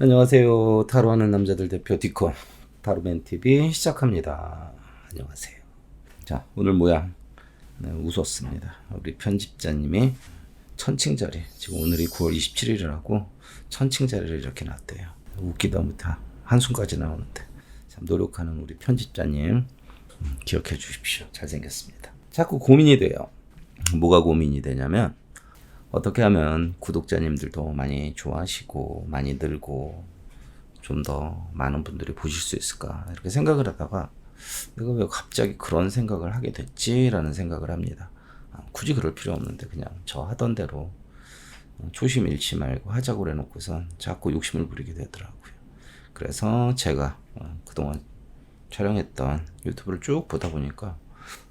안녕하세요. 타로하는 남자들 대표 디콘 타로맨TV 시작합니다. 안녕하세요. 자, 오늘 모양 웃었습니다. 우리 편집자님이 천칭자리, 지금 오늘이 9월 27일이라고 천칭자리를 이렇게 놨대요. 웃기다 못해 한숨까지 나오는데 참 노력하는 우리 편집자님 기억해 주십시오. 잘생겼습니다. 자꾸 고민이 돼요. 뭐가 고민이 되냐면 어떻게 하면 구독자님들도 많이 좋아하시고 많이 늘고 좀 더 많은 분들이 보실 수 있을까 이렇게 생각을 하다가 내가 왜 갑자기 그런 생각을 하게 됐지라는 생각을 합니다. 굳이 그럴 필요 없는데 그냥 저 하던 대로 초심 잃지 말고 하자고 해놓고선 자꾸 욕심을 부리게 되더라고요. 그래서 제가 그동안 촬영했던 유튜브를 쭉 보다 보니까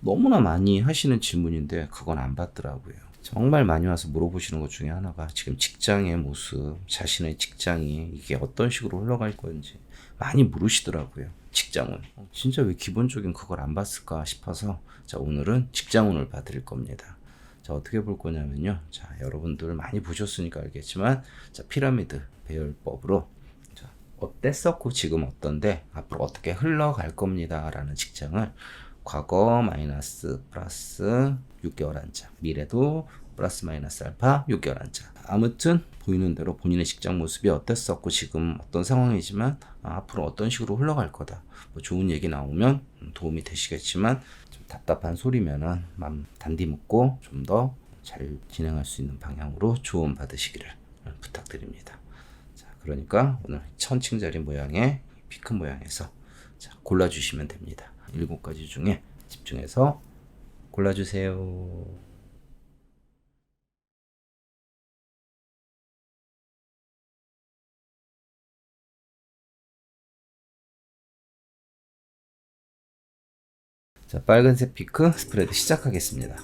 너무나 많이 하시는 질문인데 그건 안 받더라고요. 정말 많이 와서 물어보시는 것 중에 하나가 지금 직장의 모습, 자신의 직장이 이게 어떤 식으로 흘러갈 건지 많이 물으시더라고요. 직장운. 진짜 왜 기본적인 그걸 안 봤을까 싶어서 자, 오늘은 직장운을 봐드릴 겁니다. 자, 어떻게 볼 거냐면요. 자, 여러분들 많이 보셨으니까 알겠지만 자, 피라미드 배열법으로 자, 어땠었고 지금 어떤데 앞으로 어떻게 흘러갈 겁니다 라는 직장을 과거 마이너스 플러스 6개월 한자, 미래도 플러스 마이너스 알파 6개월 한자. 아무튼 보이는 대로 본인의 직장 모습이 어땠었고 지금 어떤 상황이지만 앞으로 어떤 식으로 흘러갈 거다. 뭐 좋은 얘기 나오면 도움이 되시겠지만 좀 답답한 소리면은 마음 단디 묻고 좀 더 잘 진행할 수 있는 방향으로 조언 받으시기를 부탁드립니다. 자, 그러니까 오늘 천칭자리 모양의 피크 모양에서 자, 골라주시면 됩니다. 7가지 중에 집중해서 골라주세요. 자, 빨간색 피크 스프레드 시작하겠습니다.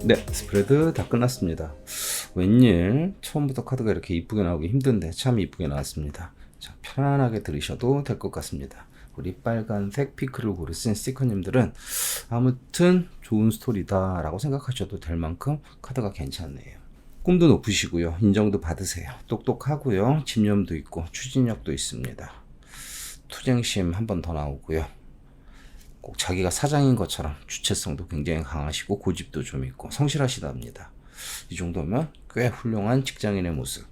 네, 스프레드 다 끝났습니다. 웬일 처음부터 카드가 이렇게 이쁘게 나오기 힘든데 참 이쁘게 나왔습니다. 자, 편안하게 들으셔도 될 것 같습니다. 우리 빨간색 피크를 고르신 스티커님들은 아무튼 좋은 스토리다 라고 생각하셔도 될 만큼 카드가 괜찮네요. 꿈도 높으시고요. 인정도 받으세요. 똑똑하고요. 집념도 있고 추진력도 있습니다. 투쟁심 한 번 더 나오고요. 꼭 자기가 사장인 것처럼 주체성도 굉장히 강하시고 고집도 좀 있고 성실하시답니다. 이 정도면 꽤 훌륭한 직장인의 모습.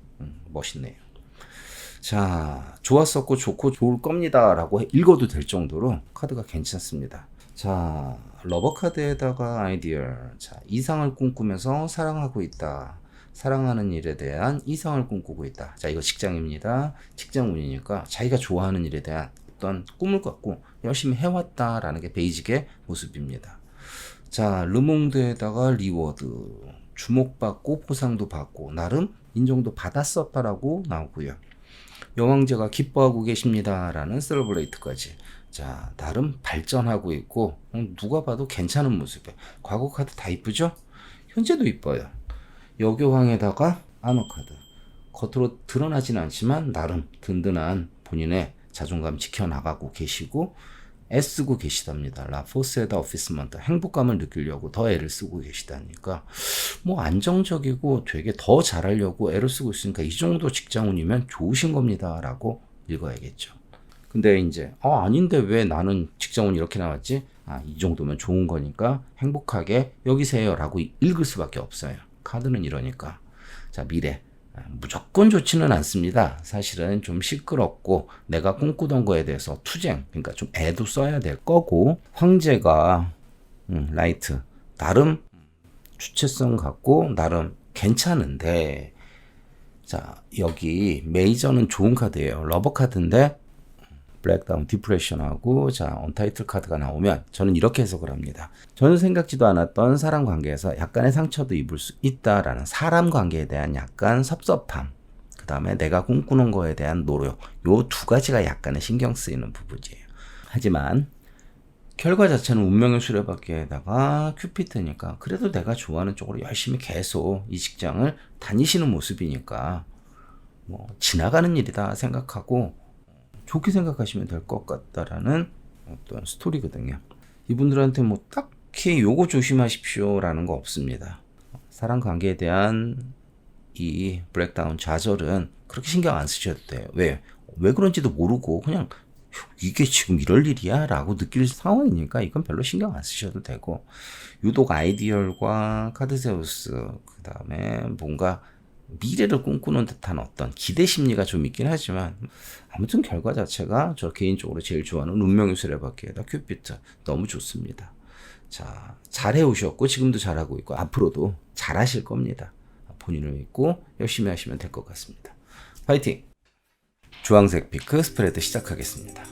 멋있네요. 자, 좋았었고 좋고 좋을 겁니다 라고 읽어도 될 정도로 카드가 괜찮습니다. 자, 러버 카드에다가 아이디어. 자, 이상을 꿈꾸면서 사랑하고 있다. 사랑하는 일에 대한 이상을 꿈꾸고 있다. 자, 이거 직장입니다. 직장운이니까 자기가 좋아하는 일에 대한 어떤 꿈을 갖고 열심히 해왔다라는 게 베이직의 모습입니다. 자, 르몽드에다가 리워드. 주목받고 보상도 받고 나름 인정도 받았었다라고 나오고요. 여왕제가 기뻐하고 계십니다라는 셀러브레이트까지. 자, 나름 발전하고 있고 누가 봐도 괜찮은 모습이에요. 과거 카드 다 이쁘죠? 현재도 이뻐요. 여교황에다가 아너 카드. 겉으로 드러나진 않지만 나름 든든한 본인의 자존감 지켜나가고 계시고 애쓰고 계시답니다. 라포스에다 오피스먼트. 행복감을 느끼려고 더 애를 쓰고 계시다니까 뭐 안정적이고 되게 더 잘하려고 애를 쓰고 있으니까 이 정도 직장운이면 좋으신 겁니다 라고 읽어야겠죠. 근데 이제 아닌데 왜 나는 직장운 이렇게 나왔지? 이 정도면 좋은 거니까 행복하게 여기세요 라고 읽을 수밖에 없어요. 카드는 이러니까. 자, 미래. 무조건 좋지는 않습니다. 사실은 좀 시끄럽고 내가 꿈꾸던 거에 대해서 투쟁, 그러니까 좀 애도 써야 될 거고 황제가 라이트. 나름 주체성 갖고 나름 괜찮은데, 자, 여기 메이저는 좋은 카드예요. 러버 카드인데 블랙다운 디프레션하고 자 언타이틀 카드가 나오면 저는 이렇게 해석을 합니다. 저는 생각지도 않았던 사람 관계에서 약간의 상처도 입을 수 있다라는 사람 관계에 대한 약간 섭섭함, 그 다음에 내가 꿈꾸는 거에 대한 노력, 요 두 가지가 약간의 신경 쓰이는 부분이에요. 하지만 결과 자체는 운명의 수레바퀴에다가 큐피트니까 그래도 내가 좋아하는 쪽으로 열심히 계속 이 직장을 다니시는 모습이니까 뭐 지나가는 일이다 생각하고 좋게 생각하시면 될 것 같다라는 어떤 스토리거든요. 이분들한테 뭐 딱히 요거 조심하십시오라는 거 없습니다. 사람 관계에 대한 이 브레이크다운 좌절은 그렇게 신경 안 쓰셔도 돼요. 왜 그런지도 모르고 그냥 이게 지금 이럴 일이야 라고 느낄 상황이니까 이건 별로 신경 안 쓰셔도 되고, 유독 아이디얼과 카드세우스, 그 다음에 뭔가 미래를 꿈꾸는 듯한 어떤 기대 심리가 좀 있긴 하지만 아무튼 결과 자체가 저 개인적으로 제일 좋아하는 운명의 수레바퀴에다 큐피트 너무 좋습니다. 자, 잘해 오셨고 지금도 잘하고 있고 앞으로도 잘하실 겁니다. 본인을 믿고 열심히 하시면 될 것 같습니다. 파이팅! 주황색 피크 스프레드 시작하겠습니다.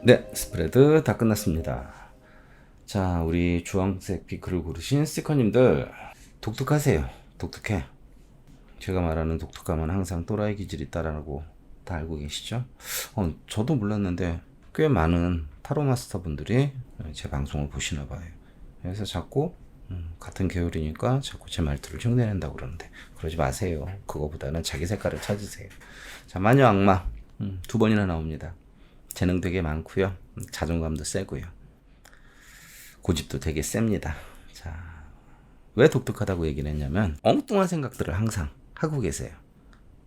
네, 스프레드 다 끝났습니다. 자, 우리 주황색 피크를 고르신 스티커님들 독특하세요. 독특해. 제가 말하는 독특함은 항상 또라이 기질이 있다라고 다 알고 계시죠? 저도 몰랐는데 꽤 많은 타로 마스터 분들이 제 방송을 보시나 봐요. 그래서 자꾸 같은 계열이니까 자꾸 제 말투를 흉내낸다고 그러는데 그러지 마세요. 그거보다는 자기 색깔을 찾으세요. 자, 마녀 악마 2번이나 나옵니다. 재능 되게 많고요. 자존감도 세고요. 고집도 되게 셉니다. 자, 왜 독특하다고 얘기를 했냐면 엉뚱한 생각들을 항상 하고 계세요.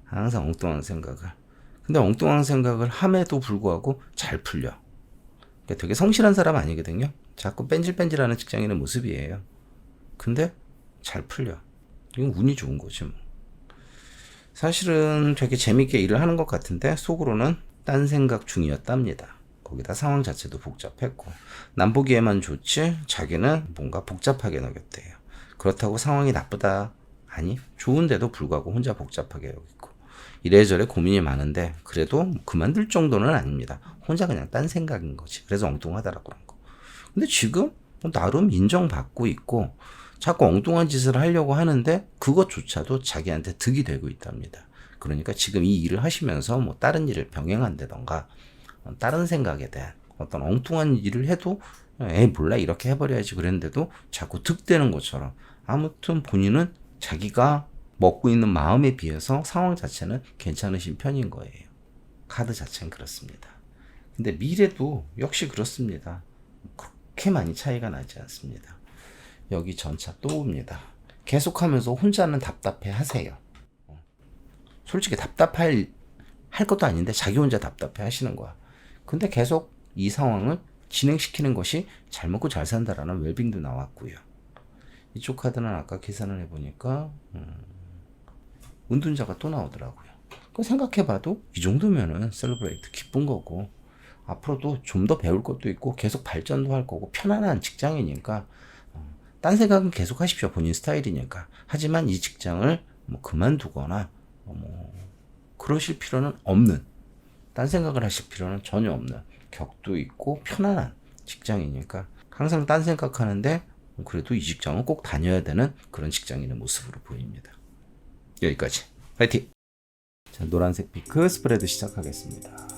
항상 엉뚱한 생각을. 근데 엉뚱한 생각을 함에도 불구하고 잘 풀려. 그러니까 되게 성실한 사람 아니거든요. 자꾸 뺀질뺀질하는 직장인의 모습이에요. 근데 잘 풀려. 이건 운이 좋은 거지 뭐. 사실은 되게 재밌게 일을 하는 것 같은데 속으로는 딴 생각 중이었답니다. 거기다 상황 자체도 복잡했고 남 보기에만 좋지 자기는 뭔가 복잡하게 여겼대요. 그렇다고 상황이 나쁘다? 아니, 좋은데도 불구하고 혼자 복잡하게 여기고 이래저래 고민이 많은데 그래도 그만둘 정도는 아닙니다. 혼자 그냥 딴 생각인 거지. 그래서 엉뚱하다라고 그런 거. 근데 지금 나름 인정받고 있고 자꾸 엉뚱한 짓을 하려고 하는데 그것조차도 자기한테 득이 되고 있답니다. 그러니까 지금 이 일을 하시면서 뭐 다른 일을 병행한다던가 다른 생각에 대한 어떤 엉뚱한 일을 해도 몰라 이렇게 해버려야지 그랬는데도 자꾸 득되는 것처럼 아무튼 본인은 자기가 먹고 있는 마음에 비해서 상황 자체는 괜찮으신 편인 거예요. 카드 자체는 그렇습니다. 근데 미래도 역시 그렇습니다. 그렇게 많이 차이가 나지 않습니다. 여기 전차 또 옵니다. 계속하면서 혼자는 답답해 하세요. 솔직히 답답할 것도 아닌데 자기 혼자 답답해 하시는 거야. 근데 계속 이 상황을 진행시키는 것이 잘 먹고 잘 산다라는 웰빙도 나왔고요. 이쪽 카드는 아까 계산을 해보니까 은둔자가 또 나오더라고요. 그 생각해봐도 이 정도면은 셀러브레이트 기쁜 거고 앞으로도 좀 더 배울 것도 있고 계속 발전도 할 거고 편안한 직장이니까 딴 생각은 계속 하십시오. 본인 스타일이니까. 하지만 이 직장을 뭐 그만두거나 그러실 필요는 없는, 딴 생각을 하실 필요는 전혀 없는 격도 있고 편안한 직장이니까 항상 딴 생각하는데 그래도 이 직장은 꼭 다녀야 되는 그런 직장인의 모습으로 보입니다. 여기까지. 화이팅! 자, 노란색 피크 스프레드 시작하겠습니다.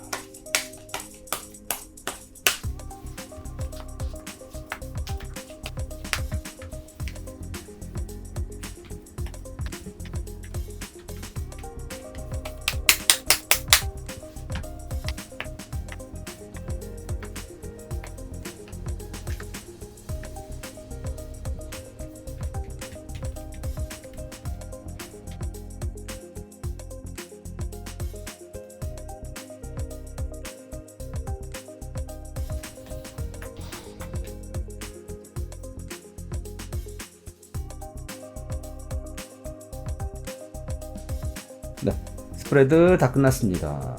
네, 스프레드 다 끝났습니다.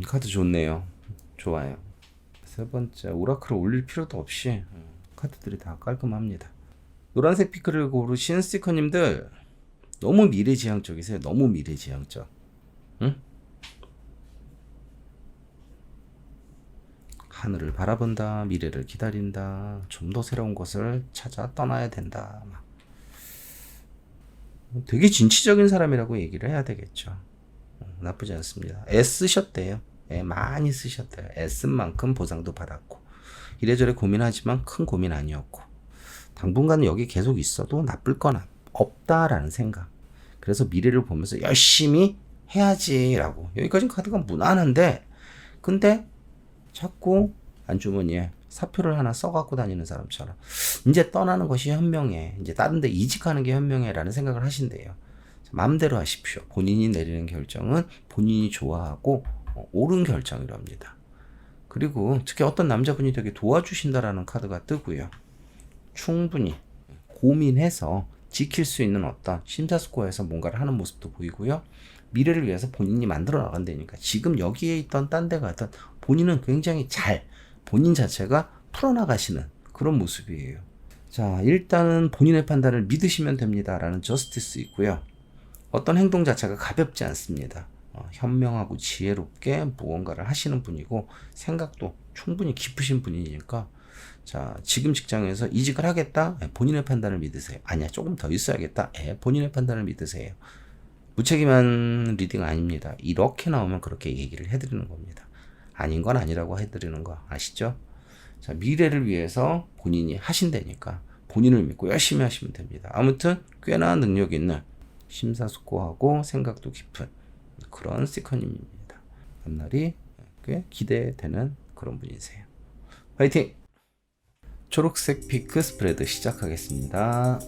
카드 좋네요. 좋아요. 세 번째, 오라클을 올릴 필요도 없이 카드들이 다 깔끔합니다. 노란색 피크를 고르신 스티커님들 너무 미래지향적이세요. 너무 미래지향적. 응? 하늘을 바라본다, 미래를 기다린다, 좀 더 새로운 것을 찾아 떠나야 된다. 되게 진취적인 사람이라고 얘기를 해야 되겠죠. 나쁘지 않습니다. 애쓰셨대요. 많이 쓰셨대요. 애쓴 만큼 보상도 받았고, 이래저래 고민하지만 큰 고민 아니었고, 당분간 여기 계속 있어도 나쁠 건 없다라는 생각. 그래서 미래를 보면서 열심히 해야지라고. 여기까지는 카드가 무난한데, 근데 자꾸 안주머니에 사표를 하나 써갖고 다니는 사람처럼 이제 떠나는 것이 현명해, 이제 다른 데 이직하는 게 현명해 라는 생각을 하신대요. 마음대로 하십시오. 본인이 내리는 결정은 본인이 좋아하고 옳은 결정이랍니다. 그리고 특히 어떤 남자분이 되게 도와주신다라는 카드가 뜨고요. 충분히 고민해서 지킬 수 있는 어떤 심사숙고해서 뭔가를 하는 모습도 보이고요. 미래를 위해서 본인이 만들어 나간다니까 지금 여기에 있던 딴 데 가든 본인은 굉장히 잘 본인 자체가 풀어나가시는 그런 모습이에요. 자, 일단은 본인의 판단을 믿으시면 됩니다 라는 저스티스 있고요. 어떤 행동 자체가 가볍지 않습니다. 현명하고 지혜롭게 무언가를 하시는 분이고 생각도 충분히 깊으신 분이니까, 자, 지금 직장에서 이직을 하겠다? 본인의 판단을 믿으세요. 아니야, 조금 더 있어야겠다? 본인의 판단을 믿으세요. 무책임한 리딩 아닙니다. 이렇게 나오면 그렇게 얘기를 해드리는 겁니다. 아닌 건 아니라고 해드리는 거 아시죠? 자, 미래를 위해서 본인이 하신다니까 본인을 믿고 열심히 하시면 됩니다. 아무튼 꽤나 능력 있는, 심사숙고하고 생각도 깊은 그런 스티커님입니다. 앞날이 꽤 기대되는 그런 분이세요. 화이팅! 초록색 피크 스프레드 시작하겠습니다.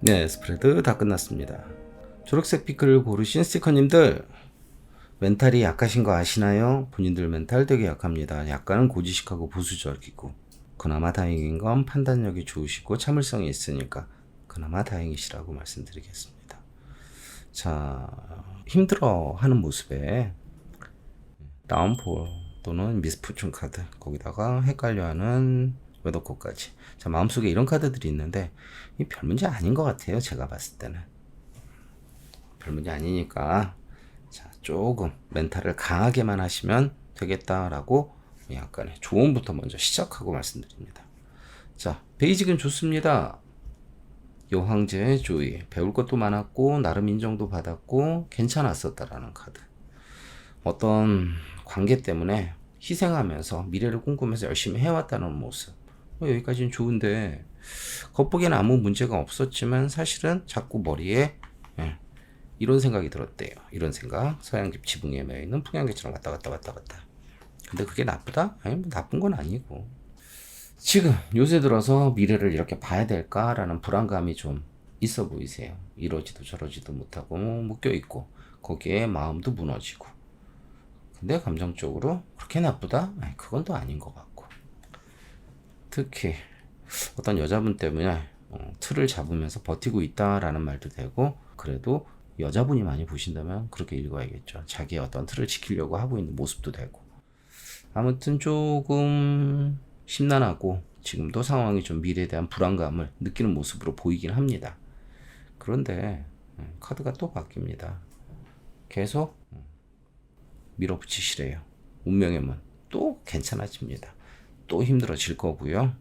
네, 스프레드 다 끝났습니다. 초록색 피크를 고르신 스티커님들, 멘탈이 약하신 거 아시나요? 본인들 멘탈 되게 약합니다. 약간은 고지식하고 보수적이고, 그나마 다행인 건 판단력이 좋으시고 참을성이 있으니까 그나마 다행이시라고 말씀드리겠습니다. 자, 힘들어하는 모습에 다운폴 또는 미스포춘 카드, 거기다가 헷갈려하는 웨더코까지. 자, 마음속에 이런 카드들이 있는데 이 별 문제 아닌 것 같아요. 제가 봤을 때는 별 문제 아니니까, 자, 조금 멘탈을 강하게만 하시면 되겠다라고 약간의 조언부터 먼저 시작하고 말씀드립니다. 자, 베이직은 좋습니다. 여황제의 조이, 배울 것도 많았고 나름 인정도 받았고 괜찮았었다라는 카드. 어떤 관계 때문에 희생하면서 미래를 꿈꾸면서 열심히 해왔다는 모습, 여기까지는 좋은데 겉보기에는 아무 문제가 없었지만 사실은 자꾸 머리에 이런 생각이 들었대요. 이런 생각. 서양집 지붕에 매여있는 풍향계처럼 왔다 갔다 왔다 갔다. 근데 그게 나쁘다? 아니 뭐 나쁜 건 아니고 지금 요새 들어서 미래를 이렇게 봐야 될까라는 불안감이 좀 있어 보이세요. 이러지도 저러지도 못하고 묶여있고 거기에 마음도 무너지고 근데 감정적으로 그렇게 나쁘다? 아니, 그건 또 아닌 것 같고 특히 어떤 여자분 때문에 틀을 잡으면서 버티고 있다라는 말도 되고 그래도 여자분이 많이 보신다면 그렇게 읽어야겠죠. 자기의 어떤 틀을 지키려고 하고 있는 모습도 되고 아무튼 조금 심란하고 지금도 상황이 좀 미래에 대한 불안감을 느끼는 모습으로 보이긴 합니다. 그런데 카드가 또 바뀝니다. 계속 밀어붙이시래요. 운명의 문 또 괜찮아집니다. 또 힘들어질 거고요.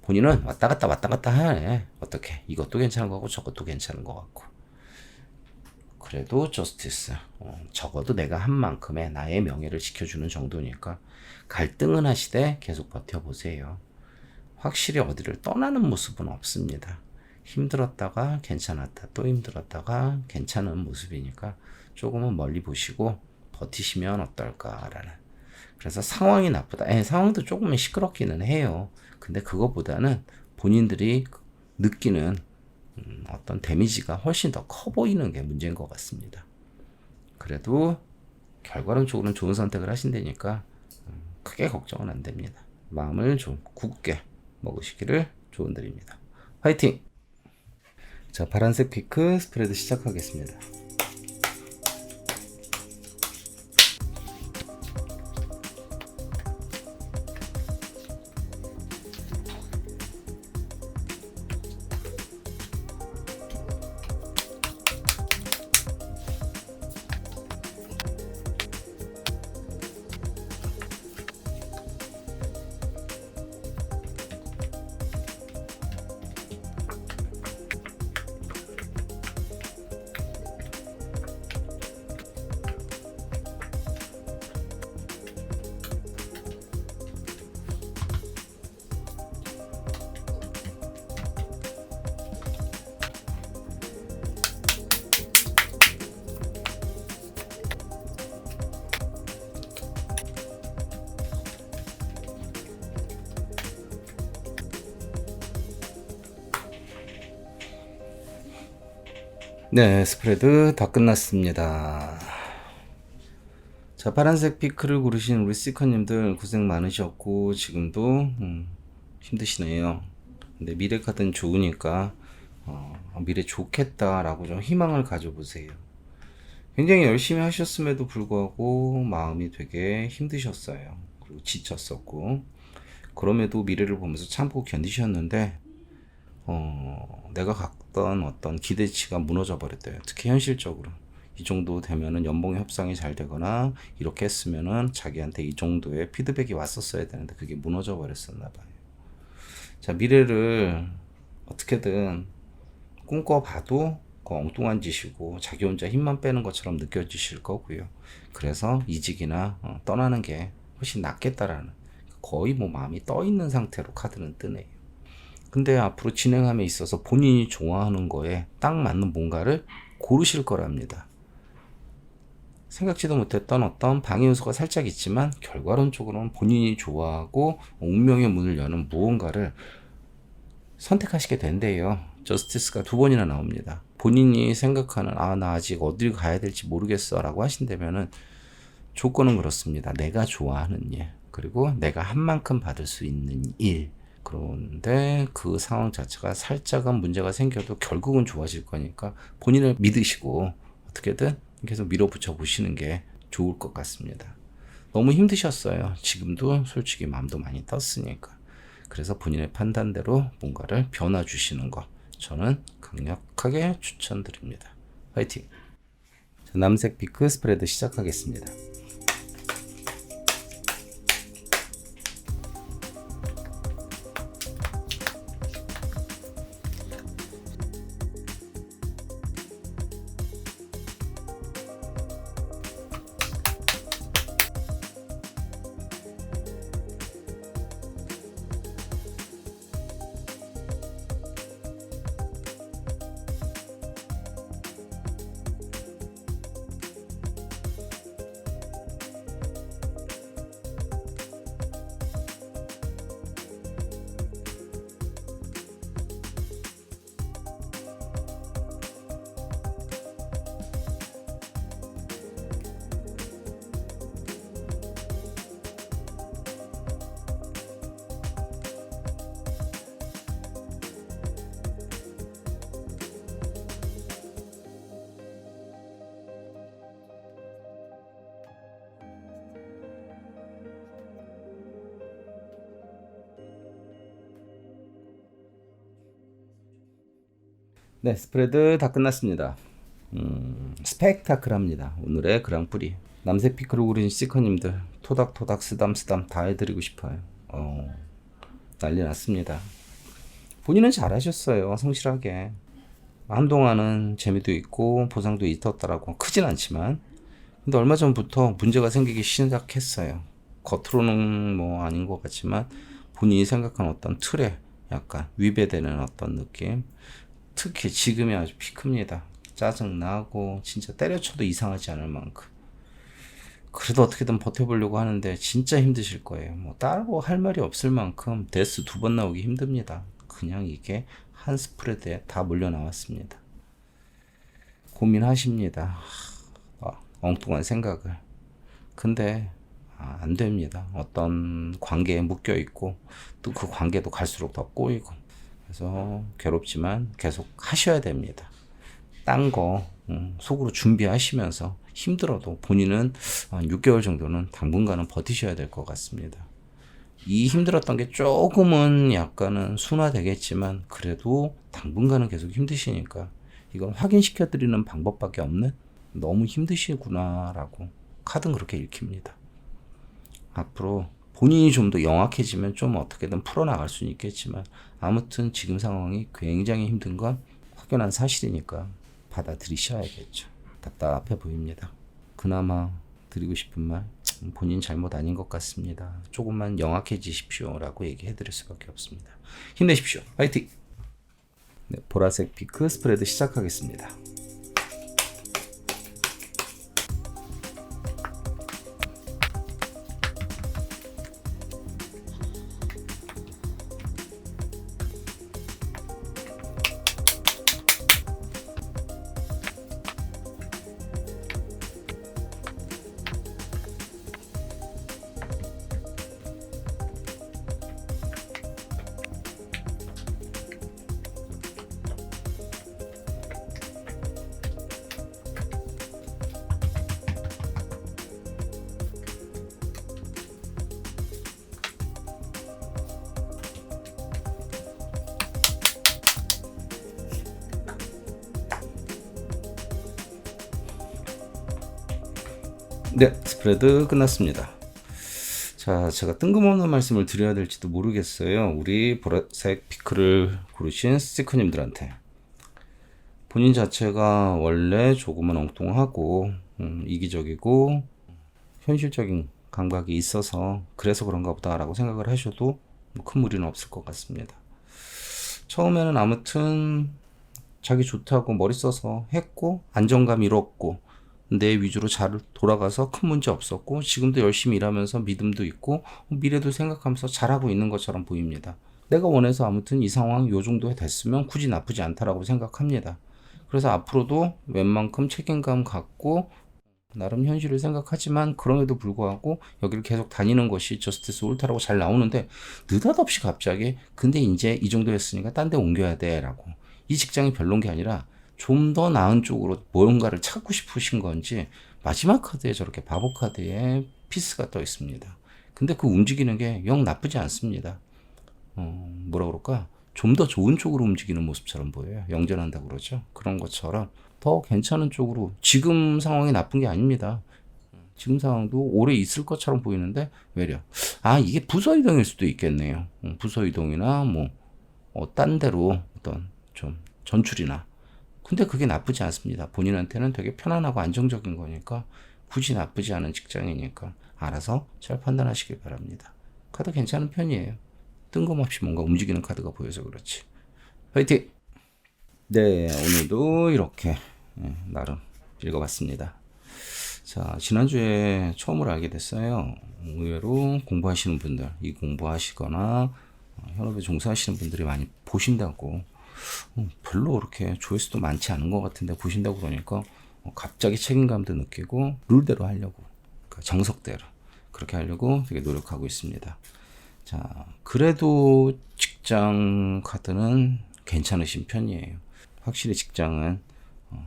본인은 왔다 갔다 하네. 어떻게 이것도 괜찮은 거고 저것도 괜찮은 거 같고 그래도 저스티스 적어도 내가 한 만큼의 나의 명예를 지켜주는 정도니까 갈등은 하시되 계속 버텨보세요. 확실히 어디를 떠나는 모습은 없습니다. 힘들었다가 괜찮았다 또 힘들었다가 괜찮은 모습이니까 조금은 멀리 보시고 버티시면 어떨까라는 그래서 상황이 나쁘다. 상황도 조금은 시끄럽기는 해요. 근데 그것보다는 본인들이 느끼는 어떤 데미지가 훨씬 더 커 보이는 게 문제인 것 같습니다. 그래도 결과론적으로는 좋은 선택을 하신다니까 크게 걱정은 안 됩니다. 마음을 좀 굳게 먹으시기를 조언드립니다. 화이팅! 자, 파란색 피크 스프레드 시작하겠습니다. 네, 스프레드 다 끝났습니다. 자, 파란색 피크를 고르신 우리 시커님들 고생 많으셨고 지금도 힘드시네요. 근데 미래 카드는 좋으니까 미래 좋겠다라고 좀 희망을 가져보세요. 굉장히 열심히 하셨음에도 불구하고 마음이 되게 힘드셨어요. 그리고 지쳤었고 그럼에도 미래를 보면서 참고 견디셨는데 내가 갖던 어떤 기대치가 무너져 버렸대요. 특히 현실적으로 이 정도 되면은 연봉 협상이 잘 되거나 이렇게 했으면은 자기한테 이 정도의 피드백이 왔었어야 되는데 그게 무너져 버렸었나 봐요. 자, 미래를 어떻게든 꿈꿔봐도 그 엉뚱한 짓이고 자기 혼자 힘만 빼는 것처럼 느껴지실 거고요. 그래서 이직이나 떠나는 게 훨씬 낫겠다라는 거의 뭐 마음이 떠 있는 상태로 카드는 뜨네요. 근데 앞으로 진행함에 있어서 본인이 좋아하는 거에 딱 맞는 뭔가를 고르실 거랍니다. 생각지도 못했던 어떤 방해 요소가 살짝 있지만 결과론적으로는 본인이 좋아하고 운명의 문을 여는 무언가를 선택하시게 된대요. 저스티스가 2번이나 나옵니다. 본인이 생각하는 나 아직 어딜 가야 될지 모르겠어 라고 하신다면은 조건은 그렇습니다. 내가 좋아하는 일 그리고 내가 한 만큼 받을 수 있는 일 그런데 그 상황 자체가 살짝은 문제가 생겨도 결국은 좋아질 거니까 본인을 믿으시고 어떻게든 계속 밀어붙여 보시는 게 좋을 것 같습니다. 너무 힘드셨어요. 지금도 솔직히 마음도 많이 떴으니까. 그래서 본인의 판단대로 뭔가를 변화 주시는 거 저는 강력하게 추천드립니다. 화이팅! 남색 피크 스프레드 시작하겠습니다. 네, 스프레드 다 끝났습니다. 스펙타클합니다. 오늘의 그랑프리. 남색 피크로 그린 시커님들 토닥토닥 쓰담쓰담 다 해드리고 싶어요. 난리 났습니다. 본인은 잘하셨어요. 성실하게. 한동안은 재미도 있고 보상도 있었다라고 크진 않지만, 근데 얼마 전부터 문제가 생기기 시작했어요. 겉으로는 뭐 아닌 것 같지만 본인이 생각한 어떤 틀에 약간 위배되는 어떤 느낌. 특히 지금이 아주 피크입니다. 짜증나고 진짜 때려쳐도 이상하지 않을 만큼. 그래도 어떻게든 버텨보려고 하는데 진짜 힘드실 거예요. 뭐 따로 할 말이 없을 만큼 데스 2번 나오기 힘듭니다. 그냥 이게 한 스프레드에 다 몰려 나왔습니다. 고민하십니다. 엉뚱한 생각을. 근데 안 됩니다. 어떤 관계에 묶여 있고 또 그 관계도 갈수록 더 꼬이고, 그래서 괴롭지만 계속 하셔야 됩니다. 딴 거 속으로 준비하시면서 힘들어도 본인은 한 6개월 정도는 당분간은 버티셔야 될 것 같습니다. 이 힘들었던 게 조금은 약간은 순화되겠지만 그래도 당분간은 계속 힘드시니까 이건 확인시켜 드리는 방법밖에 없는, 너무 힘드시구나라고 카드는 그렇게 읽힙니다. 앞으로 본인이 좀 더 영악해지면 좀 어떻게든 풀어나갈 수는 있겠지만 아무튼 지금 상황이 굉장히 힘든 건 확연한 사실이니까 받아들이셔야겠죠. 답답해 보입니다. 그나마 드리고 싶은 말, 본인 잘못 아닌 것 같습니다. 조금만 영악해지십시오 라고 얘기해 드릴 수밖에 없습니다. 힘내십시오. 화이팅! 네, 보라색 피크 스프레드 시작하겠습니다. 네, 스프레드 끝났습니다. 자, 제가 뜬금없는 말씀을 드려야 될지도 모르겠어요. 우리 보라색 피크를 고르신 스티커님들한테. 본인 자체가 원래 조금은 엉뚱하고 이기적이고 현실적인 감각이 있어서 그래서 그런가 보다라고 생각을 하셔도 큰 무리는 없을 것 같습니다. 처음에는 아무튼 자기 좋다고 머리 써서 했고 안정감 잃었고 내 위주로 잘 돌아가서 큰 문제 없었고 지금도 열심히 일하면서 믿음도 있고 미래도 생각하면서 잘하고 있는 것처럼 보입니다. 내가 원해서 아무튼 이 상황 요 정도 됐으면 굳이 나쁘지 않다라고 생각합니다. 그래서 앞으로도 웬만큼 책임감 갖고 나름 현실을 생각하지만 그럼에도 불구하고 여기를 계속 다니는 것이 저스티스 옳다라고 잘 나오는데 느닷없이 갑자기 근데 이제 이 정도 했으니까 딴 데 옮겨야 돼 라고, 이 직장이 별론 게 아니라 좀 더 나은 쪽으로 뭔가를 찾고 싶으신 건지 마지막 카드에 저렇게 바보 카드에 피스가 떠 있습니다. 근데 그 움직이는 게 영 나쁘지 않습니다. 뭐라 그럴까? 좀 더 좋은 쪽으로 움직이는 모습처럼 보여요. 영전한다고 그러죠. 그런 것처럼 더 괜찮은 쪽으로, 지금 상황이 나쁜 게 아닙니다. 지금 상황도 오래 있을 것처럼 보이는데 외려 이게 부서 이동일 수도 있겠네요. 부서 이동이나 딴 데로 어떤 좀 전출이나. 근데 그게 나쁘지 않습니다. 본인한테는 되게 편안하고 안정적인 거니까 굳이 나쁘지 않은 직장이니까 알아서 잘 판단하시길 바랍니다. 카드 괜찮은 편이에요. 뜬금없이 뭔가 움직이는 카드가 보여서 그렇지. 화이팅! 네, 오늘도 이렇게 나름 읽어봤습니다. 자, 지난주에 처음으로 알게 됐어요. 의외로 공부하시는 분들, 이 공부하시거나 현업에 종사하시는 분들이 많이 보신다고, 별로 그렇게 조회수도 많지 않은 것 같은데 보신다고 그러니까 갑자기 책임감도 느끼고 룰대로 하려고, 그러니까 정석대로 그렇게 하려고 되게 노력하고 있습니다. 자, 그래도 직장 카드는 괜찮으신 편이에요. 확실히 직장은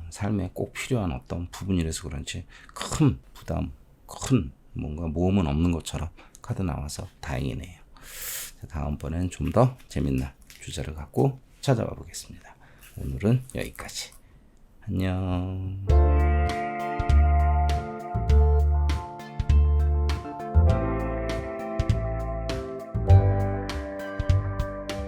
삶에 꼭 필요한 어떤 부분이라서 그런지 큰 부담, 큰 뭔가 모험은 없는 것처럼 카드 나와서 다행이네요. 자, 다음번엔 좀 더 재밌는 주제를 갖고 찾아와 보겠습니다. 오늘은 여기까지. 안녕.